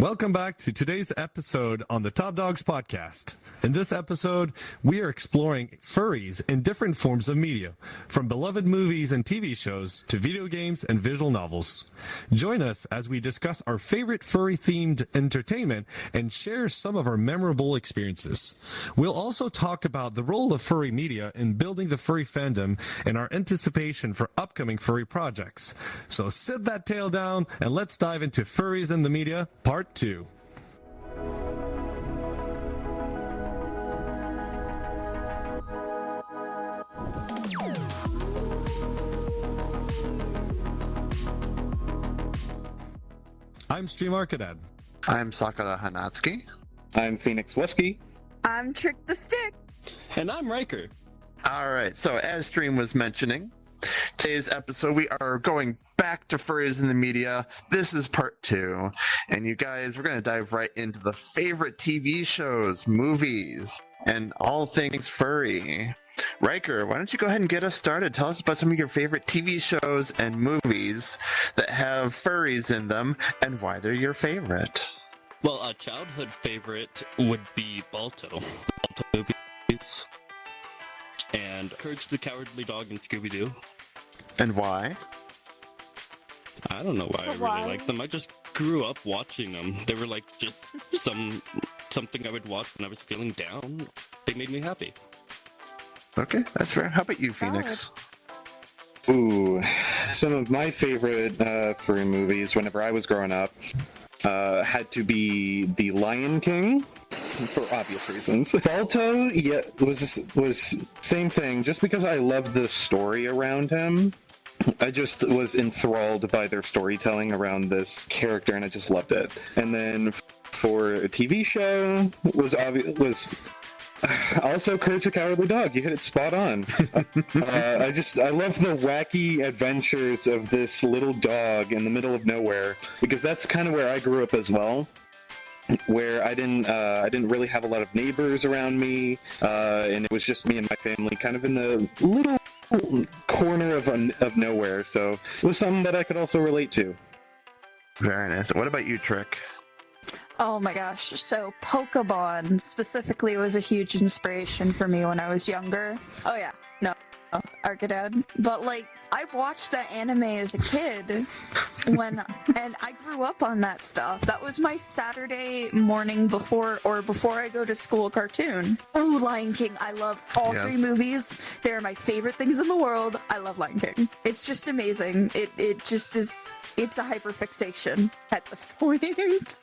Welcome back to today's episode on the Top Dogs podcast. In this episode, we are exploring furries in different forms of media, from beloved movies and TV shows to video games and visual novels. Join us as we discuss our favorite furry-themed entertainment and share some of our memorable experiences. We'll also talk about the role of furry media in building the furry fandom and our anticipation for upcoming furry projects. So sit that tail down and let's dive into Furries in the Media, Part 2. I'm Stream Arcadad. I'm Sakura Hanatsuki. I'm Phoenix Whiskey. I'm Trick the Stick. And I'm Riker. Alright, so as Stream was mentioning, today's episode we are going back to furries in the media. This is part 2. And you guys, we're going to dive right into the favorite TV shows, movies, and all things furry. Riker, why don't you go ahead and get us started? Tell us about some of your favorite TV shows and movies that have furries in them and why they're your favorite. Well, a childhood favorite would be Balto movies, and Courage the Cowardly Dog and Scooby-Doo. And why? I don't know why I really like them. I just grew up watching them. They were like just something I would watch when I was feeling down. They made me happy. Okay, that's fair. How about you, Phoenix? Ooh, some of my favorite furry movies whenever I was growing up had to be The Lion King, for obvious reasons. Balto, yeah, was same thing. Just because I loved the story around him, I just was enthralled by their storytelling around this character, and I just loved it. And then for a TV show, was also Courage the Cowardly Dog. You hit it spot on. I love the wacky adventures of this little dog in the middle of nowhere, because that's kind of where I grew up as well, where I didn't really have a lot of neighbors around me, and it was just me and my family kind of in the little corner of nowhere, so it was something that I could also relate to. Very nice. What about you, Trick? Oh my gosh, so Pokemon specifically was a huge inspiration for me when I was younger. Oh yeah, no, Arcadad. But like, I watched that anime as a kid and I grew up on that stuff. That was my Saturday morning before I go to school cartoon. Oh, Lion King, I love all three movies. They're my favorite things in the world. I love Lion King. It's just amazing. It just is, it's a hyperfixation at this point.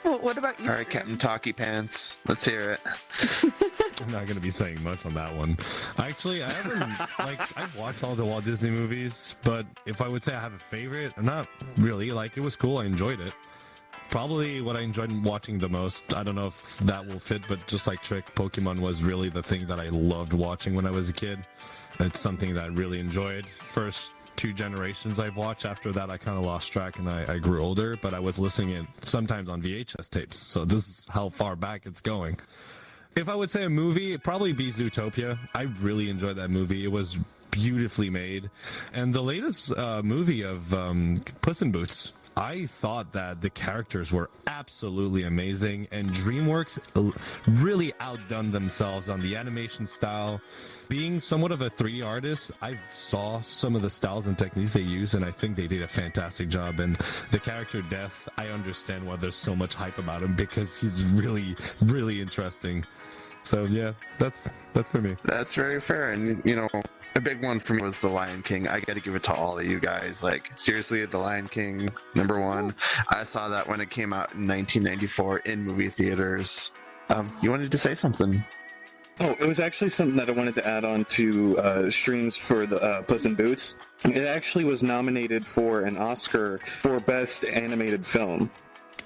What about you? All right, Captain Talkie Pants. Let's hear it. I'm not going to be saying much on that one. Actually, I haven't, I've watched all the Walt Disney movies, but if I would say I have a favorite, not really. It was cool. I enjoyed it. Probably what I enjoyed watching the most, I don't know if that will fit, but just like Trick, Pokemon was really the thing that I loved watching when I was a kid. It's something that I really enjoyed. First 2 generations I've watched. After that, I kind of lost track and I grew older, but I was listening it sometimes on VHS tapes. So this is how far back it's going. If I would say a movie, it'd probably be Zootopia. I really enjoyed that movie. It was beautifully made. And the latest movie of Puss in Boots, I thought that the characters were absolutely amazing, and DreamWorks really outdone themselves on the animation style. Being somewhat of a 3D artist, I saw some of the styles and techniques they use, and I think they did a fantastic job. And the character Death, I understand why there's so much hype about him, because he's really, really interesting. So yeah, that's for me. That's very fair. And a big one for me was The Lion King. I got to give it to all of you guys. Seriously, The Lion King, #1. I saw that when it came out in 1994 in movie theaters. You wanted to say something? Oh, it was actually something that I wanted to add on to streams for the Puss in Boots. It actually was nominated for an Oscar for Best Animated Film.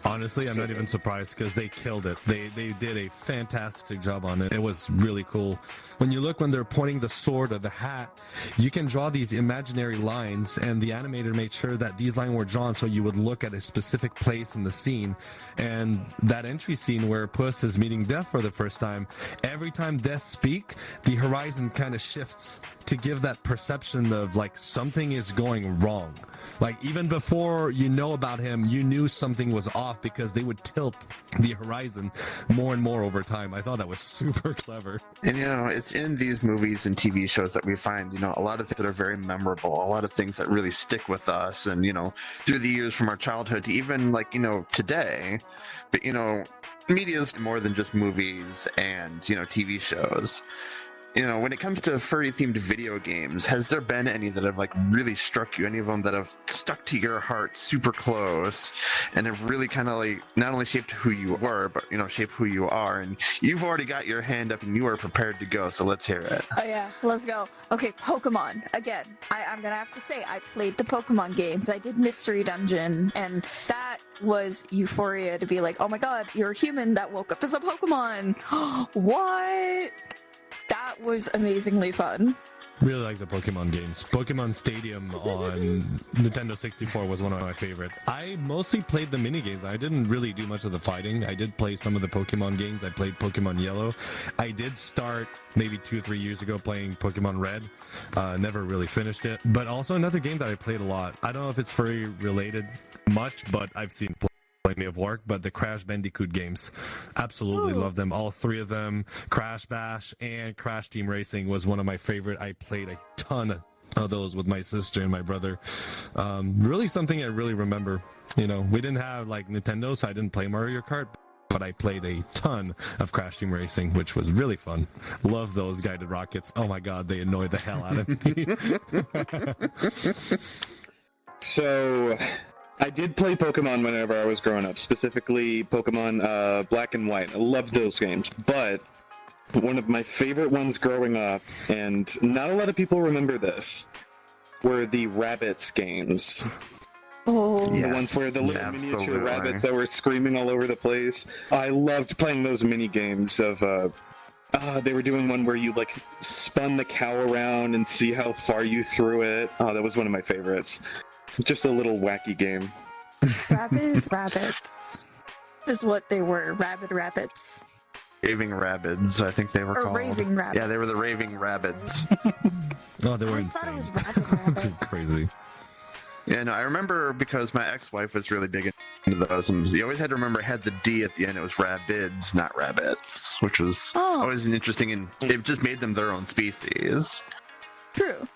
Honestly, I'm not even surprised, because they killed it. They did a fantastic job on it. It was really cool. When you look when they're pointing the sword or the hat, you can draw these imaginary lines, and the animator made sure that these lines were drawn so you would look at a specific place in the scene. And that entry scene where Puss is meeting Death for the first time, every time Death speaks, the horizon kind of shifts to give that perception of something is going wrong. Even before you know about him, you knew something was off. off because they would tilt the horizon more and more over time. I thought that was super clever. And it's in these movies and TV shows that we find, a lot of things that are very memorable, a lot of things that really stick with us, and through the years from our childhood to even today. But media is more than just movies and TV shows. When it comes to furry themed video games, has there been any that have really struck you? Any of them that have stuck to your heart super close and have really kind of not only shaped who you were, but shaped who you are? And you've already got your hand up and you are prepared to go, so let's hear it. Oh yeah, let's go. Okay, Pokemon. Again, I'm gonna have to say, I played the Pokemon games. I did Mystery Dungeon, and that was euphoria to be like, oh my god, you're a human that woke up as a Pokemon. What? That was amazingly fun. Really like the Pokemon games. Pokemon Stadium on Nintendo 64 was one of my favorite. I mostly played the mini games. I didn't really do much of the fighting. I did play some of the Pokemon games. I played Pokemon Yellow. I did start maybe 2 or 3 years ago playing Pokemon Red. Never really finished it. But also another game that I played a lot. I don't know if it's furry related much, but I've seen plenty of work, but the Crash Bandicoot games, absolutely love them. All 3 of them. Crash Bash and Crash Team Racing was one of my favorite. I played a ton of those with my sister and my brother. Really something I really remember. We didn't have Nintendo, so I didn't play Mario Kart, but I played a ton of Crash Team Racing, which was really fun. Love those guided rockets. Oh my god, they annoyed the hell out of me. So I did play Pokemon whenever I was growing up, specifically Pokemon Black and White. I loved those games, but one of my favorite ones growing up, and not a lot of people remember this, were the Rabbids games. Oh, the ones where the little miniature rabbits that were screaming all over the place. I loved playing those mini games of they were doing one where you spun the cow around and see how far you threw it. Oh, that was one of my favorites. Just a little wacky game. Rabid rabbits is what they were. Rabid rabbits. Raving Rabbids, I think they were called. Raving rabbits. Yeah, they were the Raving Rabbids. Oh, they were I thought it insane. was rabid rabbits. Crazy. Yeah, no, I remember because my ex-wife was really big into those, and you always had to remember it had the D at the end. It was Rabbids, not rabbits, which was always an interesting, and it just made them their own species. True.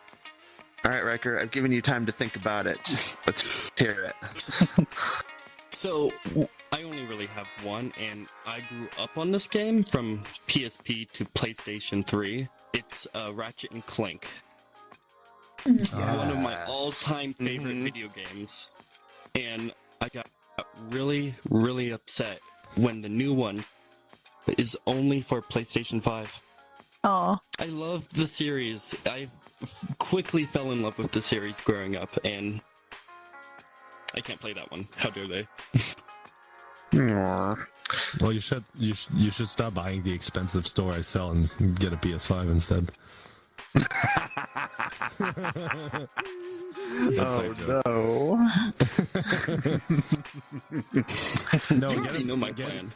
All right, Riker, I've given you time to think about it. Let's hear it. So, I only really have one, and I grew up on this game from PSP to PlayStation 3. It's Ratchet and Clank. One of my all-time favorite video games. And I got really, really upset when the new one is only for PlayStation 5. Oh. I love the series. I quickly fell in love with the series growing up, and I can't play that one. How dare they? Well, you should stop buying the expensive store I sell and get a PS5 instead. Oh no! You already know my plan.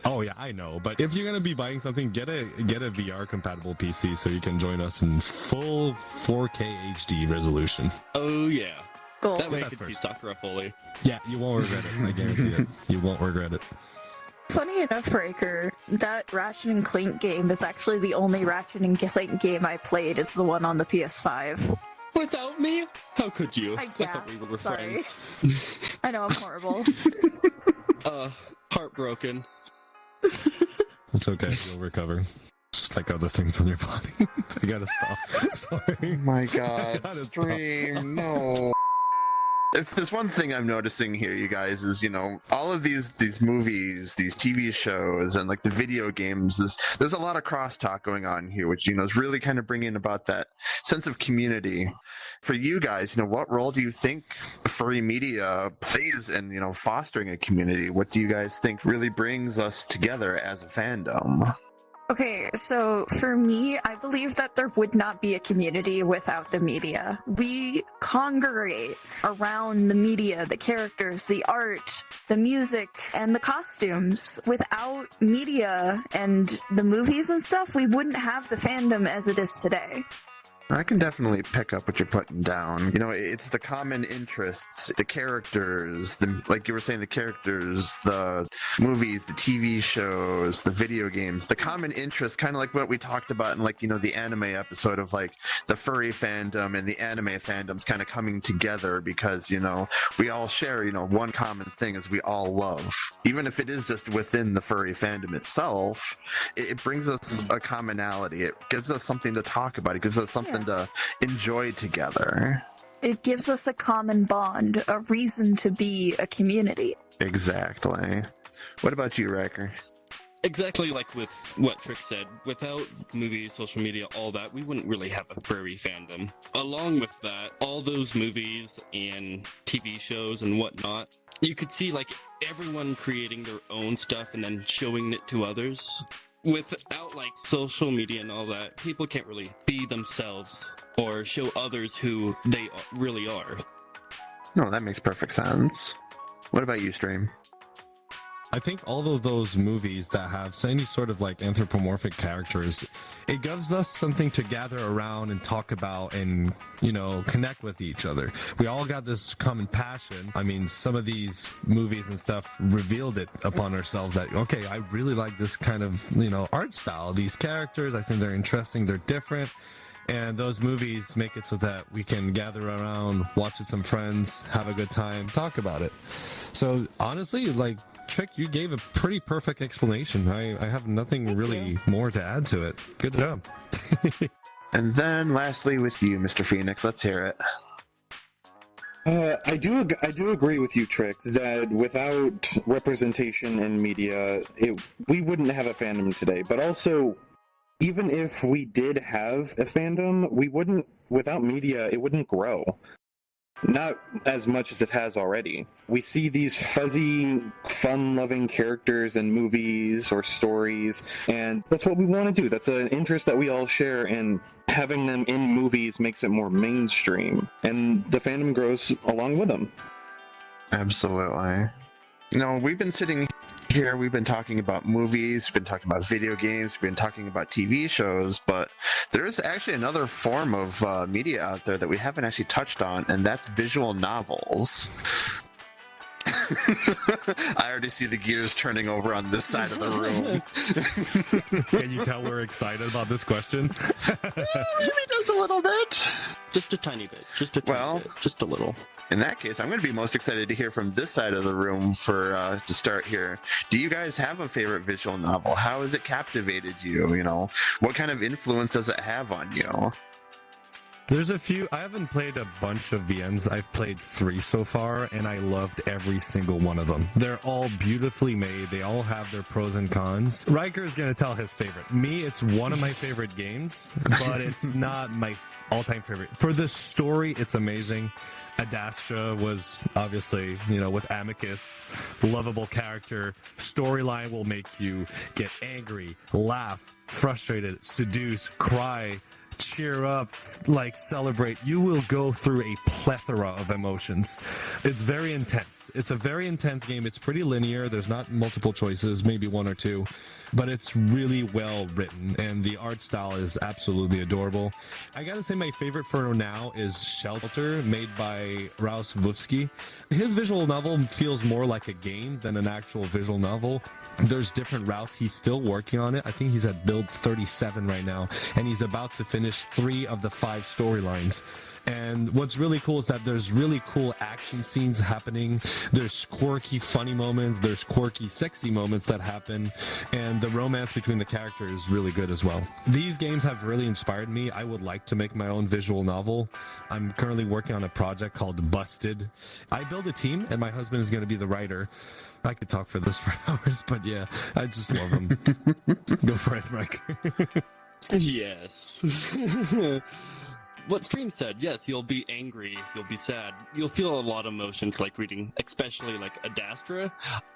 Oh yeah, I know. But if you're gonna be buying something, get a VR compatible PC so you can join us in full 4K HD resolution. Oh yeah. Cool. That way I That could see first. Sakura fully. Yeah, you won't regret it. I guarantee it. You won't regret it. Funny enough, Riker, that Ratchet and Clank game is actually the only Ratchet and Clank game I played. It's the one on the PS5. Without me? How could you? I thought we were sorry. friends. I know, I'm horrible. Heartbroken. It's okay. You'll recover. Just like other things on your body. I gotta stop. Sorry. my god, gotta stop. Stream, no. If there's one thing I'm noticing here, you guys, is all of these movies, these TV shows, and the video games. There's a lot of crosstalk going on here, which is really kind of bringing about that sense of community. For you guys, what role do you think furry media plays in fostering a community? What do you guys think really brings us together as a fandom? Okay, so for me, I believe that there would not be a community without the media. We congregate around the media, the characters, the art, the music, and the costumes. Without media and the movies and stuff, we wouldn't have the fandom as it is today. I can definitely pick up what you're putting down. You know, it's the common interests, the characters, like you were saying, the characters, the movies, the TV shows, the video games, the common interests, kind of like what we talked about in, like, you know, the anime episode of, like, the furry fandom and the anime fandoms kind of coming together because, you know, we all share, you know, one common thing is we all love. Even if it is just within the furry fandom itself, it brings us a commonality. It gives us something to talk about. It gives us something to enjoy together. It gives us a common bond, a reason to be a community. Exactly. What about you, Riker? Exactly like with what Trick said. Without movies, social media, all that, we wouldn't really have a furry fandom. Along with that, all those movies and TV shows and whatnot, you could see, like, everyone creating their own stuff and then showing it to others. Without, like, social media and all that, people can't really be themselves or show others who they really are. No, that makes perfect sense. What about you, Stream? I think all of those movies that have any sort of like anthropomorphic characters, it gives us something to gather around and talk about and, you know, connect with each other. We all got this common passion. I mean, some of these movies and stuff revealed it upon ourselves that, okay, I really like this kind of, you know, art style. These characters, I think they're interesting, they're different. And those movies make it so that we can gather around, watch it with some friends, have a good time, talk about it. So honestly, like, Trick, you gave a pretty perfect explanation. I have nothing really more to add to it. Good job. And then lastly with you, Mr. Phoenix, let's hear it. I do agree with you, Trick, that without representation in media, we wouldn't have a fandom today. But also, even if we did have a fandom, without media, it wouldn't grow. Not as much as it has already. We see these fuzzy, fun-loving characters in movies or stories, and that's what we want to do. That's an interest that we all share, and having them in movies makes it more mainstream, and the fandom grows along with them. Absolutely. You know, we've been sitting here, we've been talking about movies, we've been talking about video games, we've been talking about TV shows, but there's actually another form of media out there that we haven't actually touched on, and that's visual novels. I already see the gears turning over on this side of the room. Can you tell we're excited about this question? Maybe just a little bit. Just a tiny bit. Just a tiny bit. Just a little. In that case, I'm going to be most excited to hear from this side of the room to start here. Do you guys have a favorite visual novel? How has it captivated you? You know, what kind of influence does it have on you? There's a few. I haven't played a bunch of VNs. I've played 3 so far, and I loved every single one of them. They're all beautifully made. They all have their pros and cons. Riker is going to tell his favorite. Me, it's one of my favorite games, but it's not my all-time favorite. For the story, it's amazing. Adastra was obviously, you know, with Amicus, lovable character. Storyline will make you get angry, laugh, frustrated, seduce, cry, cheer up, like celebrate. You will go through a plethora of emotions. It's very intense. It's a very intense game. It's pretty linear. There's not multiple choices, maybe 1 or 2, but it's really well written, and the art style is absolutely adorable. I gotta say my favorite for now is Shelter, made by Rouse Vufsky. His visual novel feels more like a game than an actual visual novel. There's different routes. He's still working on it. I think he's at build 37 right now, and he's about to finish 3 of the 5 storylines. And what's really cool is that there's really cool action scenes happening. There's quirky, funny moments. There's quirky, sexy moments that happen. And the romance between the characters is really good as well. These games have really inspired me. I would like to make my own visual novel. I'm currently working on a project called Busted. I build a team, and my husband is going to be the writer. I could talk for this for hours, but yeah, I just love him. Go for it, Mike. Yes. What Stream said, yes, you'll be angry, you'll be sad, you'll feel a lot of emotions like reading, especially like Adastra.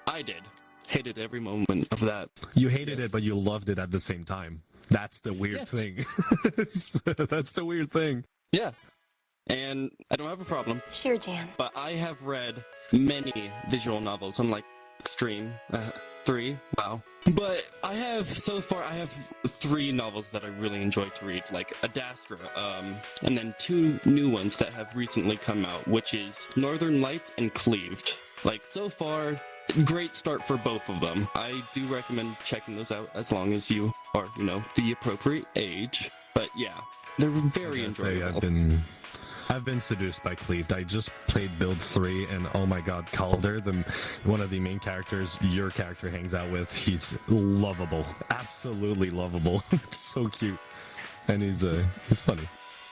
I did. Hated every moment of that. You hated it, but you loved it at the same time. That's the weird thing. That's the weird thing. Yeah. And I don't have a problem. Sure, Jan. But I have read many visual novels, unlike Stream. 3. Wow. But I have 3 novels that I really enjoy to read, like Adastra, and then 2 new ones that have recently come out, which is Northern Lights and Cleaved. Like, so far, great start for both of them. I do recommend checking those out as long as you are, the appropriate age. But yeah, they're very enjoyable. I've been seduced by Cleaved. I just played Build 3, and oh my god, Calder, one of the main characters your character hangs out with, he's lovable. Absolutely lovable. It's so cute. And he's funny.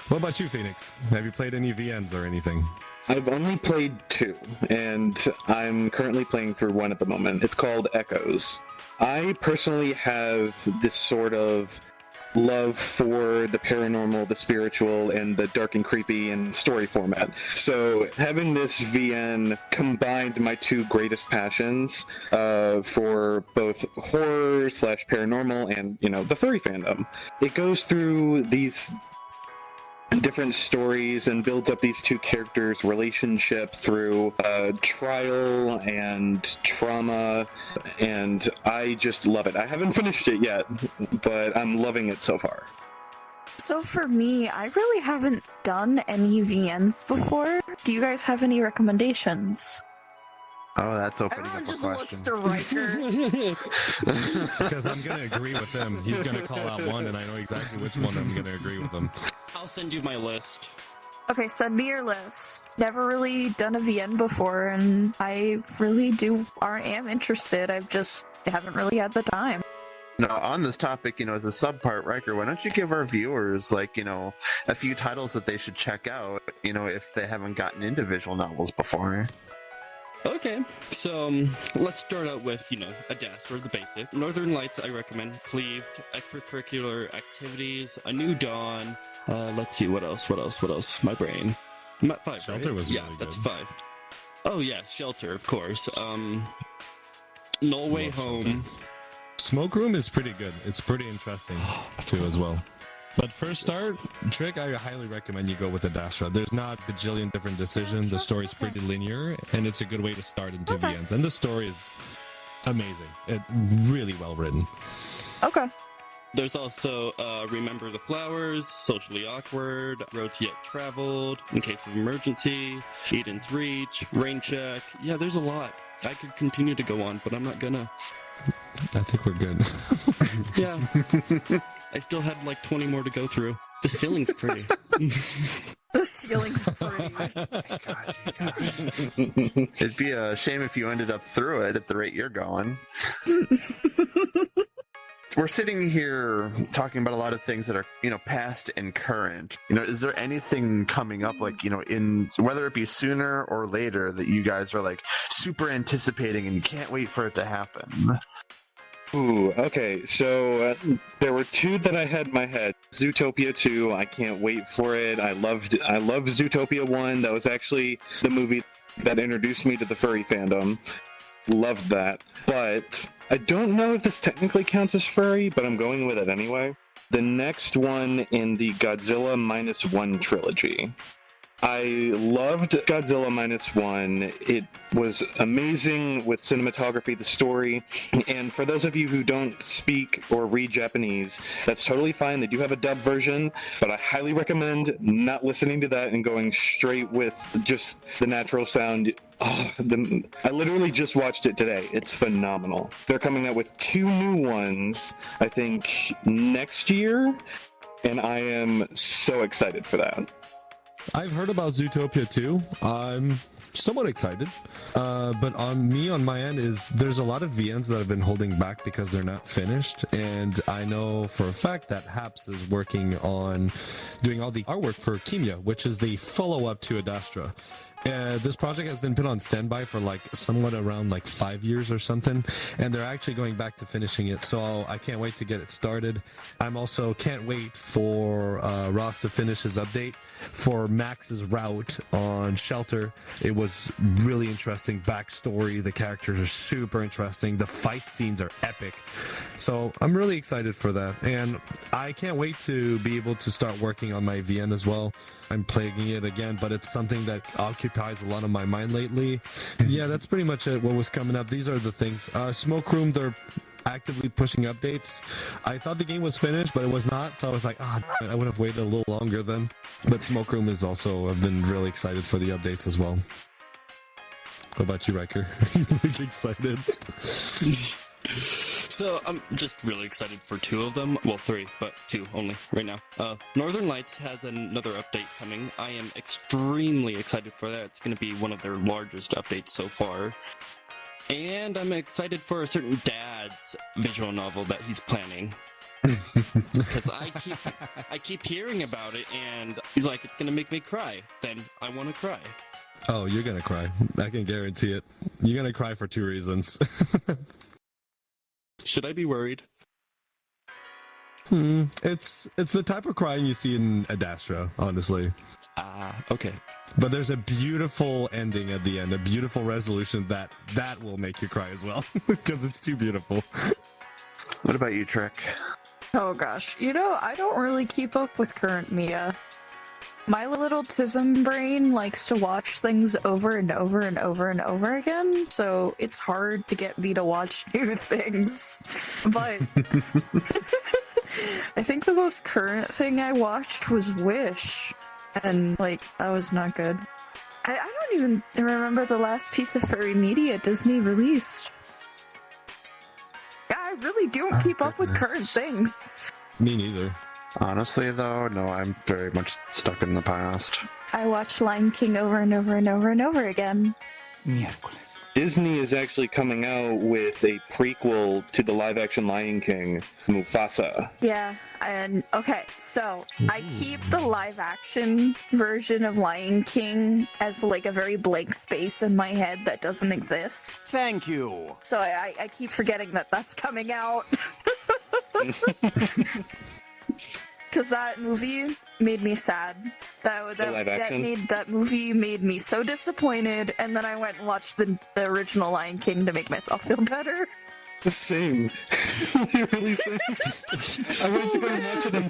What about you, Phoenix? Have you played any VNs or anything? I've only played 2, and I'm currently playing through 1 at the moment. It's called Echoes. I personally have this sort of love for the paranormal, the spiritual, and the dark and creepy and story format. So having this VN combined my 2 greatest passions for both horror / paranormal and, the furry fandom. It goes through these different stories and builds up these 2 characters' relationship through trial and trauma, and I just love it. I haven't finished it yet, but I'm loving it so far. So for me, I really haven't done any VNs before. Do you guys have any recommendations? Oh, that's opening Everyone up a just question. looks to Riker. Because I'm going to agree with him. He's going to call out one, and I know exactly which one I'm going to agree with him. I'll send you my list. Okay, send me your list. Never really done a VN before, and I really am interested. I haven't really had the time. Now, on this topic, as a subpart, Riker, why don't you give our viewers, a few titles that they should check out, if they haven't gotten into visual novels before? Okay, so let's start out with, Adastra, the basic. Northern Lights, I recommend. Cleaved, extracurricular activities, A New Dawn. Let's see, what else? My brain. I'm at 5, Shelter right? was yeah, really that's good. 5. Oh yeah, Shelter, of course. No Way Love Home. Shelter. Smoke Room is pretty good. It's pretty interesting, too, as well. But first start, Trick, I highly recommend you go with Adastra. There's not a bajillion different decisions. The story's pretty linear, and it's a good way to start into VNs. And the story is amazing. Really well written. Okay. There's also Remember the Flowers, Socially Awkward, Road to Yet Traveled, In Case of Emergency, Eden's Reach, Rain Check. Yeah, there's a lot. I could continue to go on, but I'm not gonna. I think we're good. Yeah. I still had like 20 more to go through. The ceiling's pretty. The ceiling's pretty. It'd be a shame if you ended up through it at the rate you're going. We're sitting here talking about a lot of things that are, past and current. Is there anything coming up, in whether it be sooner or later, that you guys are super anticipating and you can't wait for it to happen? Ooh, okay, so there were 2 that I had in my head. Zootopia 2, I can't wait for it. I love Zootopia 1. That was actually the movie that introduced me to the furry fandom. Loved that. But I don't know if this technically counts as furry, but I'm going with it anyway. The next one in the Godzilla -1 trilogy. I loved Godzilla -1. It was amazing with cinematography, the story, and for those of you who don't speak or read Japanese, that's totally fine. They do have a dub version, but I highly recommend not listening to that and going straight with just the natural sound. I literally just watched it today. It's phenomenal. They're coming out with 2 new ones, I think, next year, and I am so excited for that. I've heard about Zootopia 2. I'm somewhat excited. But on my end there's a lot of VNs that have been holding back because they're not finished. And I know for a fact that Haps is working on doing all the artwork for Kimia, which is the follow-up to Adastra. This project has been put on standby for somewhat around 5 years or something, and they're actually going back to finishing it, so I can't wait to get it started. I'm also can't wait for Ross to finish his update for Max's route on Shelter. It was really interesting backstory. The characters are super interesting. The fight scenes are epic. So I'm really excited for that, and I can't wait to be able to start working on my VN as well. I'm playing it again, but it's something that occupies occupies a lot of my mind lately. Yeah, that's pretty much it. What was coming up? These are the things. Smoke Room, they're actively pushing updates. I thought the game was finished, but it was not. So I was like, I would have waited a little longer then. But Smoke Room is also, I've been really excited for the updates as well. What about you, Riker? You look excited. So I'm just really excited for 2 of them. Well, 3, but 2 only right now. Northern Lights has another update coming. I am extremely excited for that. It's going to be one of their largest updates so far. And I'm excited for a certain dad's visual novel that he's planning. Because I keep hearing about it, and he's like, it's going to make me cry. Then I want to cry. Oh, you're going to cry. I can guarantee it. You're going to cry for 2 reasons. Should I be worried? It's the type of crying you see in Adastra, honestly. Okay. But there's a beautiful ending at the end, a beautiful resolution that will make you cry as well, because it's too beautiful. What about you, Trick? Oh gosh, I don't really keep up with current media. My little tism brain likes to watch things over and over and over and over again, so it's hard to get me to watch new things. But I think the most current thing I watched was Wish, and that was not good. I don't even remember the last piece of furry media Disney released. Yeah, I really don't keep up with current things. Me neither. Honestly, though, no, I'm very much stuck in the past. I watched Lion King over and over and over and over again. Miércoles. Disney is actually coming out with a prequel to the live-action Lion King, Mufasa. Yeah, and okay, so I keep the live-action version of Lion King as a very blank space in my head that doesn't exist. Thank you. So I keep forgetting that that's coming out. Because that movie made me sad. That movie made me so disappointed, and then I went and watched the original Lion King to make myself feel better. The same. Literally same. I went to go and watch it in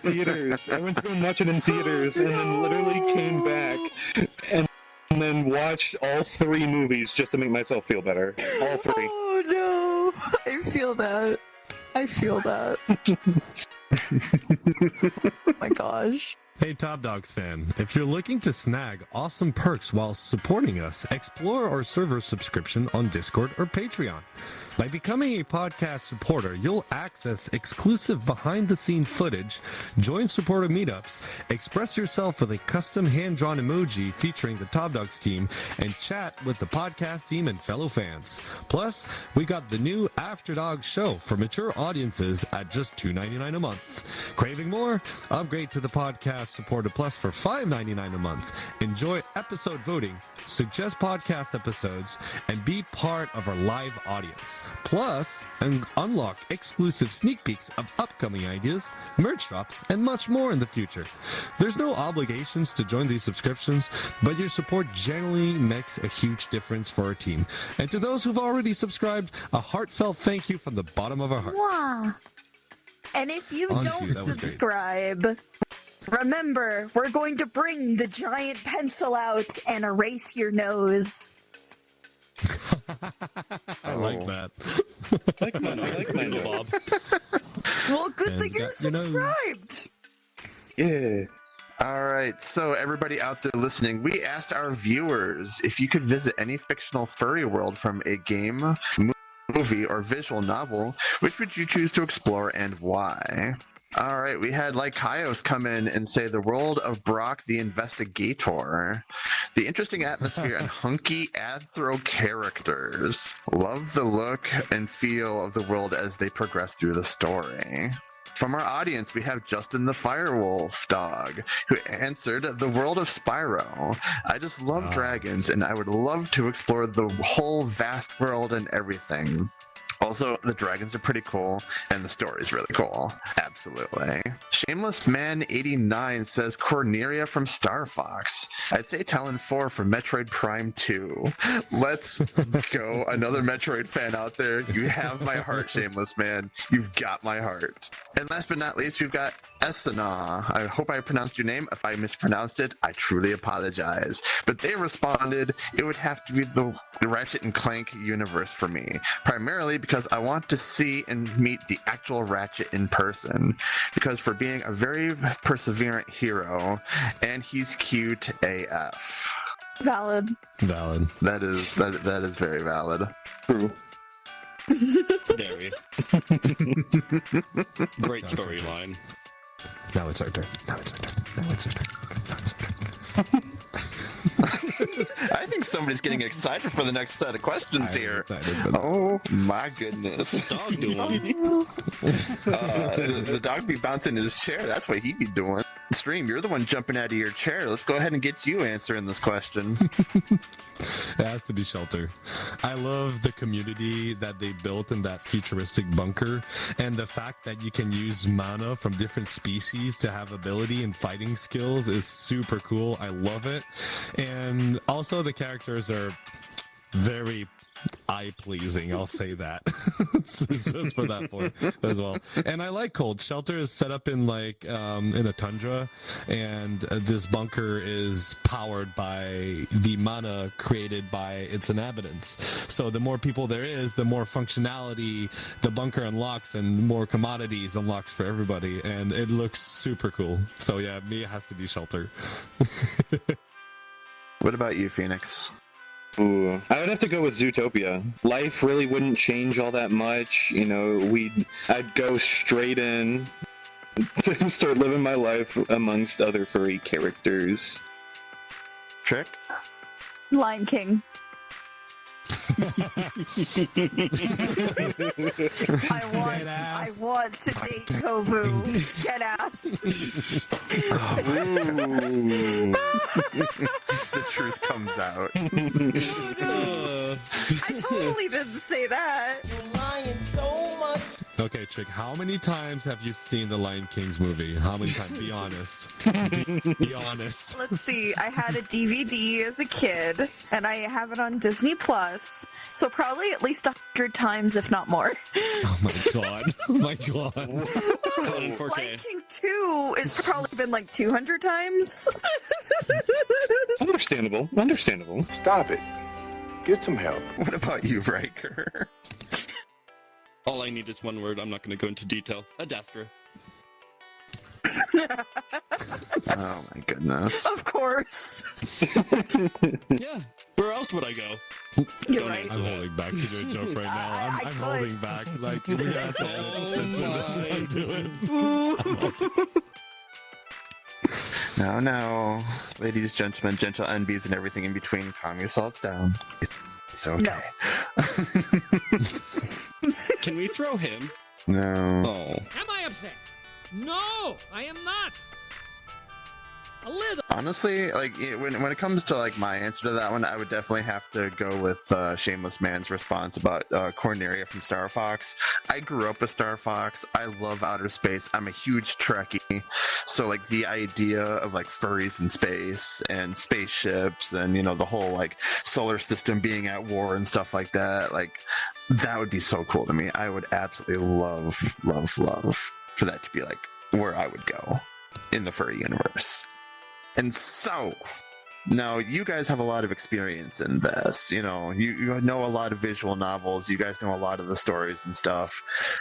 theaters. And then literally came back and then watched all 3 movies just to make myself feel better. All 3. Oh no! I feel that. Oh my gosh. Hey Top Dogs fan, if you're looking to snag awesome perks while supporting us, explore our server subscription on Discord or Patreon. By becoming a podcast supporter, you'll access exclusive behind-the-scene footage, join supporter meetups, express yourself with a custom hand-drawn emoji featuring the Top Dogs team, and chat with the podcast team and fellow fans. Plus, we got the new After Dogs show for mature audiences at just $2.99 a month. Craving more? Upgrade to the Podcast Supporter Plus for $5.99 a month. Enjoy episode voting, suggest podcast episodes, and be part of our live audience. Plus, unlock exclusive sneak peeks of upcoming ideas, merch drops, and much more in the future. There's no obligations to join these subscriptions, but your support generally makes a huge difference for our team. And to those who've already subscribed, a heartfelt thank you from the bottom of our hearts. Wow. And if you On don't to you, that was great. subscribe, remember, we're going to bring the giant pencil out and erase your nose. I like that. I like my Bob. Well, good thing Ben's you're got your nose. subscribed. Yeah. All right, so everybody out there listening, we asked our viewers if you could visit any fictional furry world from a game, movie, or visual novel, which would you choose to explore and why? All right, we had Lycaios come in and say the world of Brock the Investigator. The interesting atmosphere and hunky Athro characters. Love the look and feel of the world as they progress through the story. From our audience, we have Justin the Firewolf Dog, who answered the world of Spyro. I just love dragons, and I would love to explore the whole vast world and everything. Also, the dragons are pretty cool, and the story's really cool. Absolutely. Shameless Man 89 says Corneria from Star Fox. I'd say Talon 4 from Metroid Prime 2. Let's go. Another Metroid fan out there. You have my heart, Shameless Man. You've got my heart. And last but not least, we've got Esana. I hope I pronounced your name. If I mispronounced it, I truly apologize. But they responded, it would have to be the Ratchet and Clank universe for me. Primarily because I want to see and meet the actual Ratchet in person. Because for being a very perseverant hero, and he's cute AF. Valid. Valid. That is very valid. True. Very. Great storyline. Now it's our turn. I think somebody's getting excited for the next set of questions I'm here. excited for that. Oh my goodness. Dog doing. The dog be bouncing his chair. That's what he be doing. Stream, you're the one jumping out of your chair. Let's go ahead and get you answering this question. It has to be Shelter. I love the community that they built in that futuristic bunker, and the fact that you can use mana from different species to have ability and fighting skills is super cool. I love it. And also the characters are very eye-pleasing, I'll say that. Just for that point as well. And I like Cold. Shelter is set up in like in a tundra, and this bunker is powered by the mana created by its inhabitants. So the more people there is, the more functionality the bunker unlocks and more commodities unlocks for everybody, and it looks super cool. So yeah, me, it has to be Shelter. What about you, Phoenix? Ooh, I would have to go with Zootopia. Life really wouldn't change all that much. You know, I'd go straight in to start living my life amongst other furry characters. Trick? Lion King. I want to date Kovu. Get ass. The truth comes out. I totally didn't say that. Okay, Chick, how many times have you seen the Lion King's movie? How many times? Be honest. Be honest. Let's see. I had a DVD as a kid, and I have it on Disney Plus. So probably at least 100 times, if not more. Oh my god. Oh my god. Caught in 4K. Lion King 2 has probably been like 200 times. Understandable. Stop it. Get some help. What about you, Riker? All I need is one word. I'm not going to go into detail. Adastra. Oh my goodness. Of course. Yeah. Where else would I go? You're Don't right. answer I'm that. holding back to do a joke right now. I'm I could. holding back. Like, we have to Oh censor this if I my. do it. No. Ladies, gentlemen, gentle NBs, and everything in between, calm yourselves down. It's okay. Can we throw him? No. Oh. Am I upset? No, I am not. A little. Honestly, like when it comes to like my answer to that one, I would definitely have to go with Shameless Man's response about Corneria from Star Fox. I grew up with Star Fox. I love outer space. I'm a huge Trekkie, so like the idea of like furries in space and spaceships and the whole like solar system being at war and stuff like that, like that would be so cool to me. I would absolutely love for that to be like where I would go in the furry universe. And so, now you guys have a lot of experience in this. You know a lot of visual novels. You guys know a lot of the stories and stuff.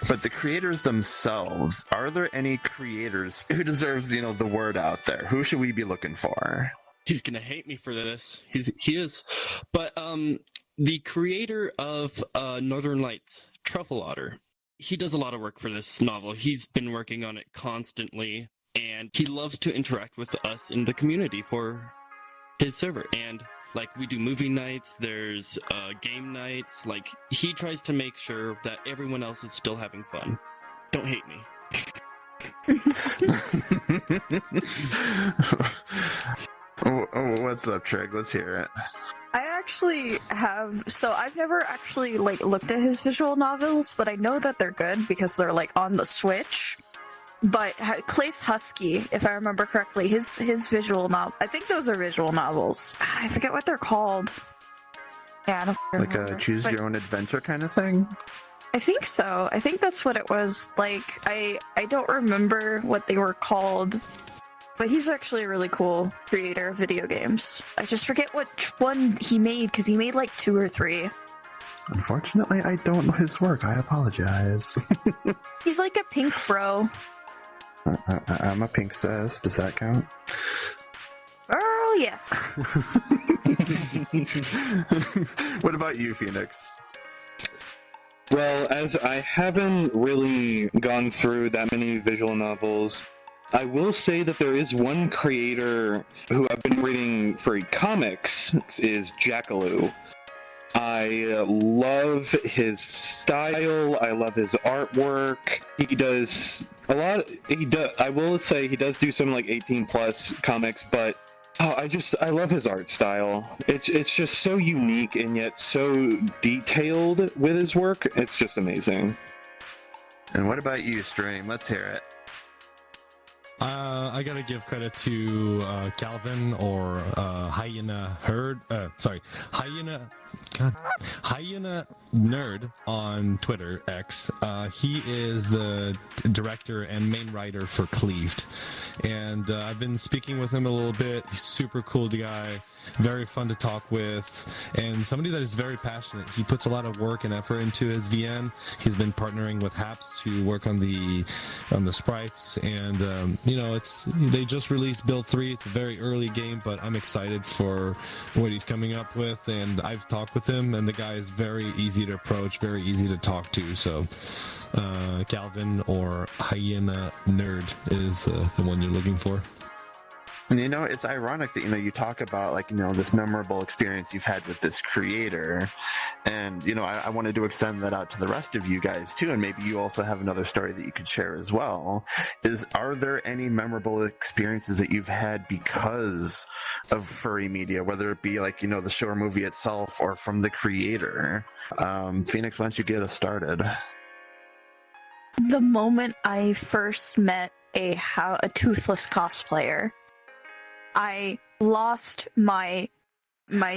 But the creators themselves, are there any creators who deserves, the word out there? Who should we be looking for? He's gonna hate me for this. He is. But the creator of Northern Lights, Truffle Otter, he does a lot of work for this novel. He's been working on it constantly, and he loves to interact with us in the community for his server. And like we do movie nights, there's game nights. Like he tries to make sure that everyone else is still having fun. Don't hate me. Oh, what's up, Trig? Let's hear it. I actually have. So I've never actually like looked at his visual novels, but I know that they're good because they're like on the Switch. But Clay's Husky, if I remember correctly, his visual novel. I think those are visual novels. I forget what they're called. Yeah, I don't Like remember. a choose But your own adventure kind of thing? I think so. I think that's what it was. Like I don't remember what they were called. But he's actually a really cool creator of video games. I just forget which one he made, because he made like 2 or 3. Unfortunately, I don't know his work. I apologize. He's like a pink bro. I'm a pink sis. Does that count? Oh, yes. What about you, Phoenix? Well, as I haven't really gone through that many visual novels, I will say that there is one creator who I've been reading furry comics, is Jackaloo. I love his style. I love his artwork. He does a lot. I will say he does do some like 18+ comics, but I love his art style. It's just so unique and yet so detailed with his work. It's just amazing. And what about you, Stream? Let's hear it. I gotta give credit to Calvin or Hyena Nerd on Twitter X. He is the director and main writer for Cleaved, and I've been speaking with him a little bit. He's super cool guy, very fun to talk with, and somebody that is very passionate. He puts a lot of work and effort into his VN. He's been partnering with Haps to work on the sprites, and they just released Build 3. It's a very early game, but I'm excited for what he's coming up with, and I've talked with him, and the guy is very easy to approach, very easy to talk to. So Calvin or Hyena Nerd is the one you're looking for. And it's ironic that you talk about this memorable experience you've had with this creator, and I wanted to extend that out to the rest of you guys too, and maybe you also have another story that you could share as well. Are there any memorable experiences that you've had because of furry media, whether it be the show or movie itself or from the creator? Phoenix, why don't you get us started? The moment I first met a toothless cosplayer, I lost my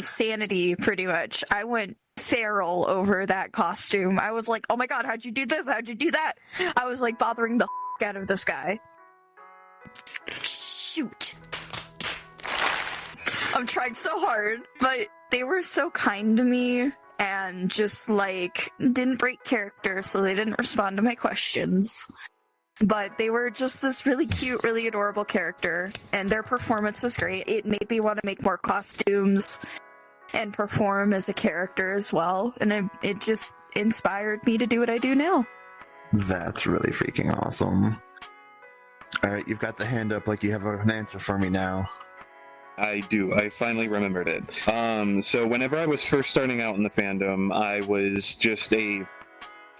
sanity pretty much. I went feral over that costume. I was like, oh my god, how'd you do this? How'd you do that? I was like bothering the out of this guy. Shoot. I'm trying so hard, but they were so kind to me and just didn't break character, so they didn't respond to my questions. But they were just this really cute, really adorable character, and their performance was great. It made me want to make more costumes and perform as a character as well, and it just inspired me to do what I do now. That's really freaking awesome. Alright, you've got the hand up like you have an answer for me now. I do. I finally remembered it. So whenever I was first starting out in the fandom, I was just a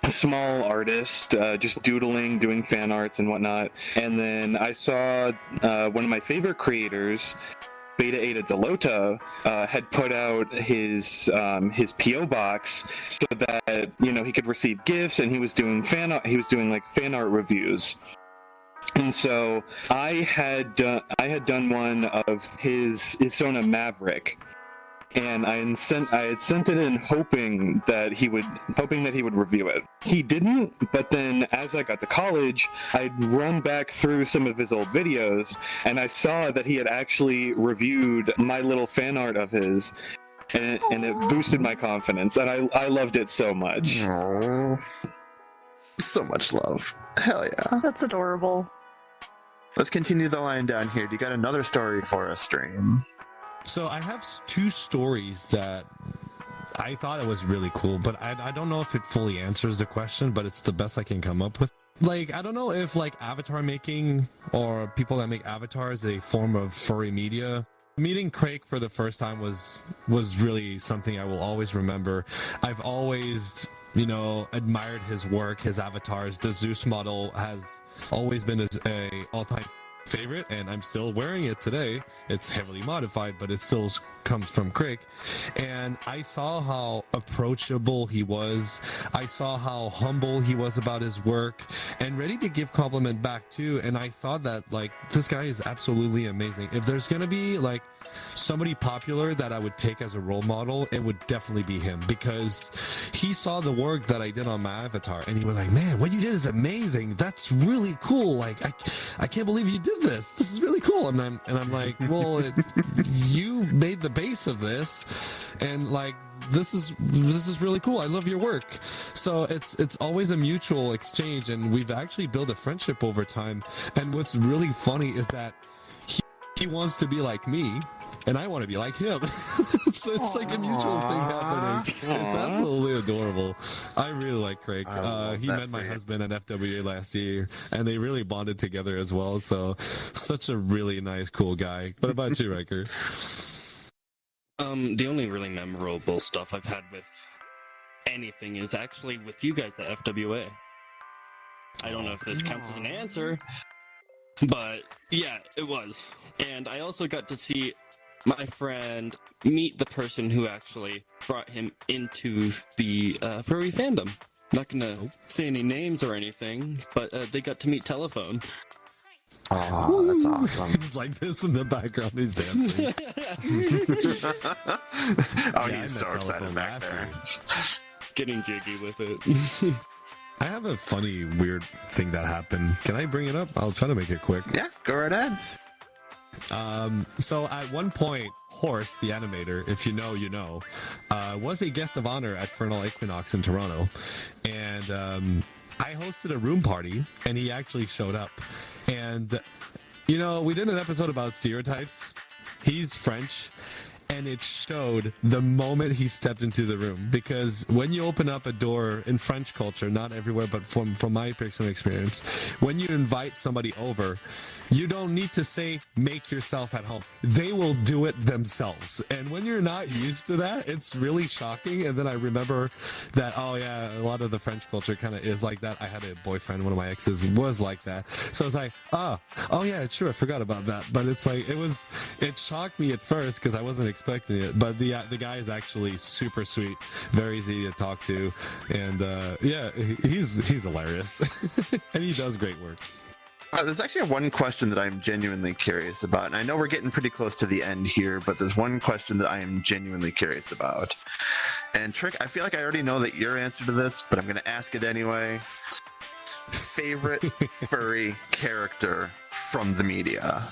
small artist, just doodling, doing fan arts and whatnot. And then I saw one of my favorite creators, Beta Ada Delota, had put out his PO box so that he could receive gifts, and he was doing fan art reviews. And so I had done one of his Isona Maverick. And I had sent it in hoping that he would review it. He didn't, but then as I got to college, I'd run back through some of his old videos, and I saw that he had actually reviewed my little fan art of his, and it boosted my confidence, and I loved it so much. Aww. So much love. Hell yeah. That's adorable. Let's continue the line down here. Do you got another story for us, Stream? So I have 2 stories that I thought it was really cool, but I don't know if it fully answers the question, but it's the best I can come up with. I don't know if avatar making or people that make avatars a form of furry media. Meeting Craig for the first time was really something I will always remember. I've always admired his work, his avatars. The Zeus model has always been a all-time favorite, and I'm still wearing it today. It's heavily modified, but it still comes from Crick. And I saw how approachable he was. I saw how humble he was about his work and ready to give compliment back too. And I thought that, like, this guy is absolutely amazing. If there's gonna be like somebody popular that I would take as a role model, it would definitely be him, because he saw the work that I did on my avatar and he was like, man, what you did is amazing. That's really cool. Like, I can't believe you did this. This is really cool. And I'm like, well, you made the base of this, and like, this is really cool. I love your work. So it's always a mutual exchange, and we've actually built a friendship over time. And what's really funny is that he wants to be like me, and I want to be like him. So it's like a mutual thing happening. It's absolutely adorable. I really like Craig. He met my husband at FWA last year, and they really bonded together as well. So such a really nice, cool guy. What about you, Riker? The only really memorable stuff I've had with anything is actually with you guys at FWA. I don't know if this counts as an answer, but yeah, it was. And I also got to see my friend meet the person who actually brought him into the furry fandom. Not gonna say any names or anything, but they got to meet Telephone. Oh, that's awesome. He's like this in the background. He's dancing. He's so excited back there. Getting jiggy with it. I have a funny, weird thing that happened. Can I bring it up? I'll try to make it quick. Yeah, go right ahead. So at one point, Horse, the animator, if you know, you know, was a guest of honor at Fernal Equinox in Toronto. And I hosted a room party, and he actually showed up. And, you know, we did an episode about stereotypes. He's French, and it showed the moment he stepped into the room. Because when you open up a door in French culture, not everywhere, but from my personal experience, when you invite somebody over, you don't need to say, make yourself at home. They will do it themselves. And when you're not used to that, it's really shocking. And then I remember that, oh yeah, a lot of the French culture kind of is like that. I had a boyfriend, one of my exes was like that. So I was like, oh yeah, sure, I forgot about that. But it's like, it shocked me at first because I wasn't expecting it. But the guy is actually super sweet, very easy to talk to. And yeah, he's hilarious. And he does great work. There's actually one question that I'm genuinely curious about, and I know we're getting pretty close to the end here, but there's one question that I am genuinely curious about. And Trick, I feel like I already know that your answer to this, but I'm going to ask it anyway. Favorite furry character from the media?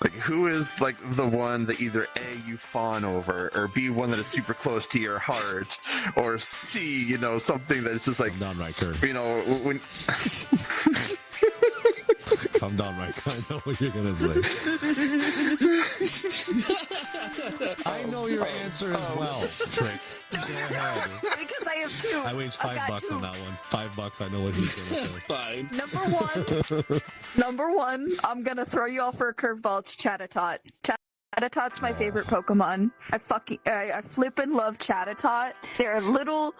Like, who is, like, the one that either A, you fawn over, or B, one that is super close to your heart, or C, you know, something that's just like, Calm down, Riker. you know, when... Calm down, Riker. I know what you're going to say. I know your answer as well, Trick. Go ahead. Because I have two. I waged $5 on that one. $5, I know what he's going to say. Fine. Number one, I'm gonna throw you off for a curveball. It's Chattatot. Chattatot's my favorite Pokemon. I flippin' love Chattatot. They're a little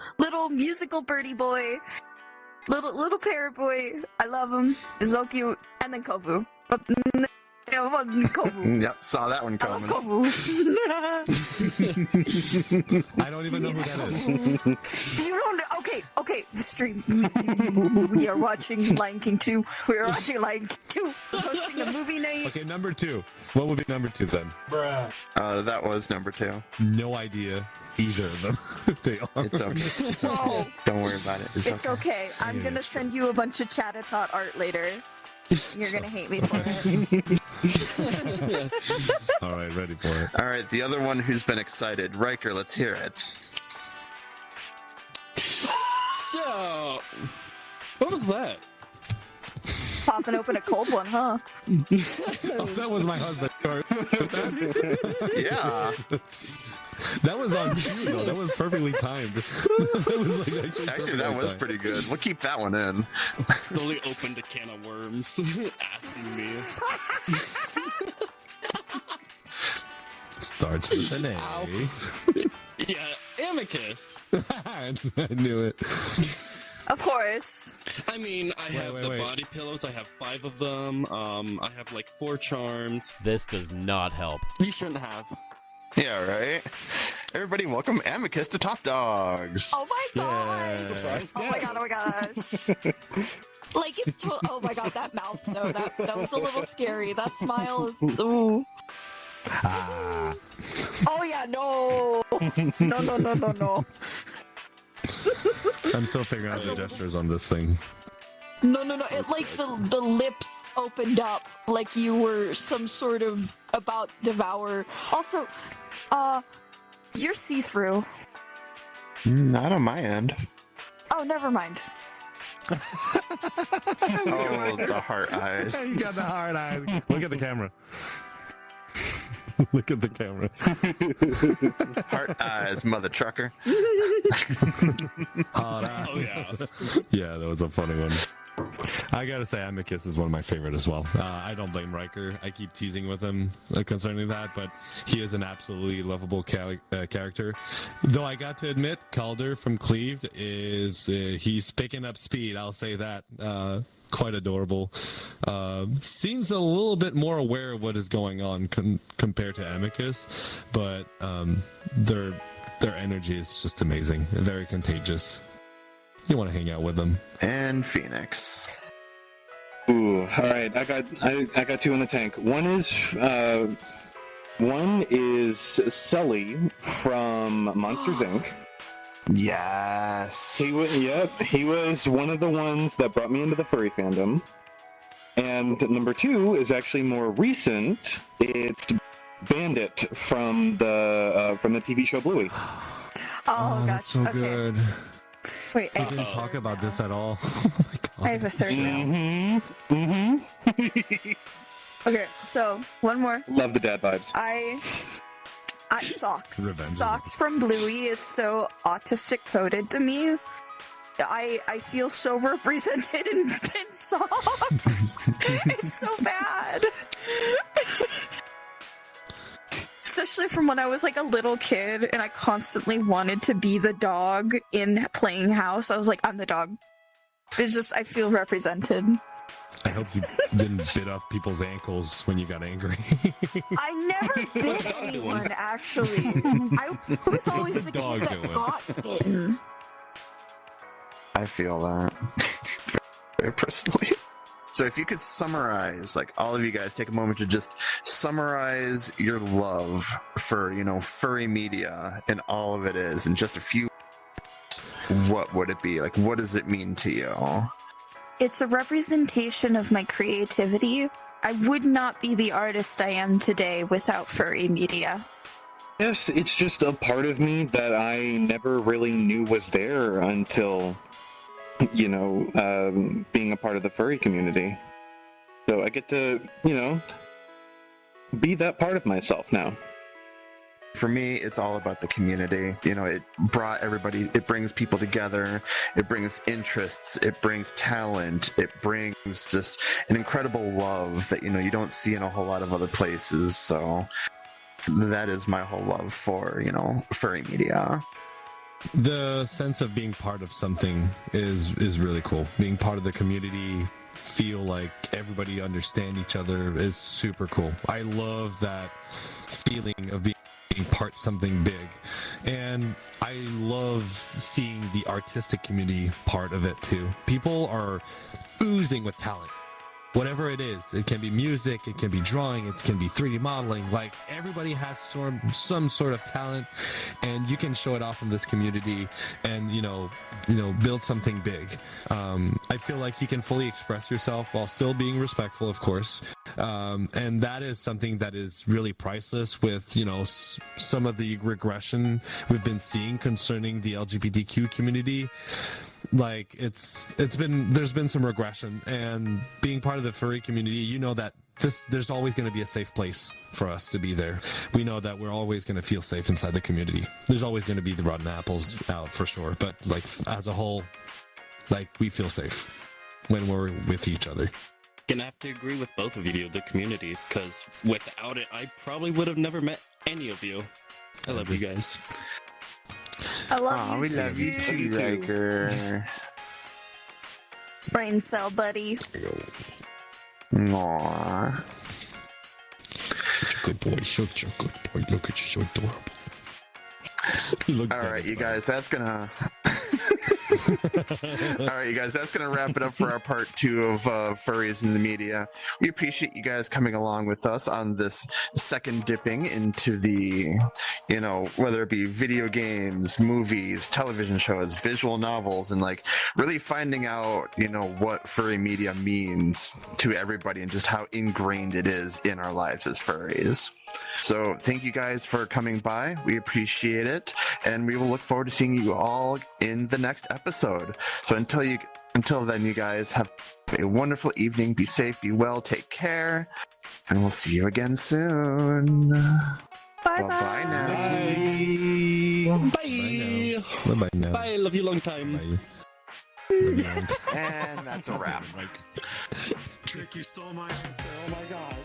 musical birdie boy. Little parrot boy. I love him. He's so cute. And then Kovu. Kovu. Yep, saw that one coming. I don't even know who that is. You don't know? Okay, the stream. We are watching Lion King 2. We are watching Lion King 2. Hosting a movie night. Okay, number 2. What would be number 2 then? That was number 2. No idea either of them. They are. It's okay. Oh, Don't worry about it. it's okay. I'm gonna send you a bunch of Chattatot art later. You're gonna hate me for it. All right, ready for it. All right, the other one who's been excited. Riker, let's hear it. So, what was that? Popping open a cold one, huh? Oh, that was my husband. Yeah. That was on cue, though. That was perfectly timed. That was like Actually, that was pretty good. We'll keep that one in. Lily opened a can of worms, asking me. Starts with an A. Yeah, Amicus. I knew it. Of course. I mean, I have the wait. body pillows. I have 5 of them. I have like 4 charms. This does not help. You shouldn't have. Yeah, right. Everybody, welcome Amicus to Top Dogs. Oh my gosh! Oh my god! Oh my gosh! Like it's oh my god! That mouth though. That was a little scary. That smile is. Ooh. Ah. Oh yeah! No! No! I'm still figuring out the gestures on this thing. No! It like the lips opened up like you were some sort of about devour. Also, you're see-through. Not on my end. Oh, never mind. Oh, the heart eyes. You got the hard eyes. Look at the camera. Look at the camera. Heart eyes, mother trucker. Hard eyes. Oh yeah. Yeah, that was a funny one. I gotta say, Amicus is one of my favorite as well. I don't blame Riker. I keep teasing with him concerning that, but he is an absolutely lovable character. Though I got to admit, Calder from Cleaved is he's picking up speed. I'll say that. Quite adorable. Seems a little bit more aware of what is going on compared to Amicus, but their energy is just amazing. Very contagious. You want to hang out with them. And Phoenix. Ooh, all right. I got 2 in the tank. One is Sully from Monsters Inc. Yes. He was one of the ones that brought me into the furry fandom. And number 2 is actually more recent. It's Bandit from the TV show Bluey. Oh gosh. That's so Okay. good. Wait. We didn't talk about this at all. Oh I my have god. a third now. Okay, so one more. Love the dad vibes. I Socks. Revenge. Socks from Bluey is so autistic coded to me. I feel so represented in Socks. It's so bad. Especially from when I was like a little kid and I constantly wanted to be the dog in Playing House. I was like, I'm the dog. It's just, I feel represented. I hope you didn't bit off people's ankles when you got angry. I never bit anyone, actually. I was always the Dog kid do that it. got bitten. I feel that. Very personally. So if you could summarize, like all of you guys take a moment to just summarize your love for, furry media and all of it is in just a few, what would it be? Like, what does it mean to you? It's a representation of my creativity. I would not be the artist I am today without furry media. Yes, it's just a part of me that I never really knew was there until, being a part of the furry community. So I get to, be that part of myself now. For me, it's all about the community. It brought everybody, it brings people together, it brings interests, it brings talent, it brings just an incredible love that, you don't see in a whole lot of other places. So that is my whole love for, furry media. The sense of being part of something is really cool. Being part of the community, feel like everybody understand each other is super cool. I love that feeling of being part of something big, and I love seeing the artistic community part of it too. People are oozing with talent. Whatever it is, it can be music, it can be drawing, it can be 3D modeling. Like, everybody has some sort of talent, and you can show it off in this community and, build something big. I feel like you can fully express yourself while still being respectful, of course. And that is something that is really priceless with, some of the regression we've been seeing concerning the LGBTQ community. Like, there's been some regression, and being part of the furry community, that there's always going to be a safe place for us to be there. We know that we're always going to feel safe inside the community. There's always going to be the rotten apples out for sure, but like, as a whole, like, we feel safe when we're with each other. Gonna have to agree with both of you, the community, because without it, I probably would have never met any of you. I love you guys. I love you we too. love you too, Riker. Brain cell buddy. Aww. Such a good boy. Such a good boy. Look at you, so adorable. Look All at right, him, you sorry. guys, that's gonna. All right, you guys, that's gonna wrap it up for our part 2 of Furries in the Media. We appreciate you guys coming along with us on this second dipping into the, whether it be video games, movies, television shows, visual novels, and like really finding out, what furry media means to everybody and just how ingrained it is in our lives as furries. So thank you guys for coming by. We appreciate it, and we will look forward to seeing you all in the next episode. So until then, you guys have a wonderful evening. Be safe, be well, take care, and we'll see you again soon. Bye-bye now. Bye. Bye-bye now. Bye. Love you long time. Bye. Bye-bye. And that's a wrap. Trick, you stole my answer. Oh my god.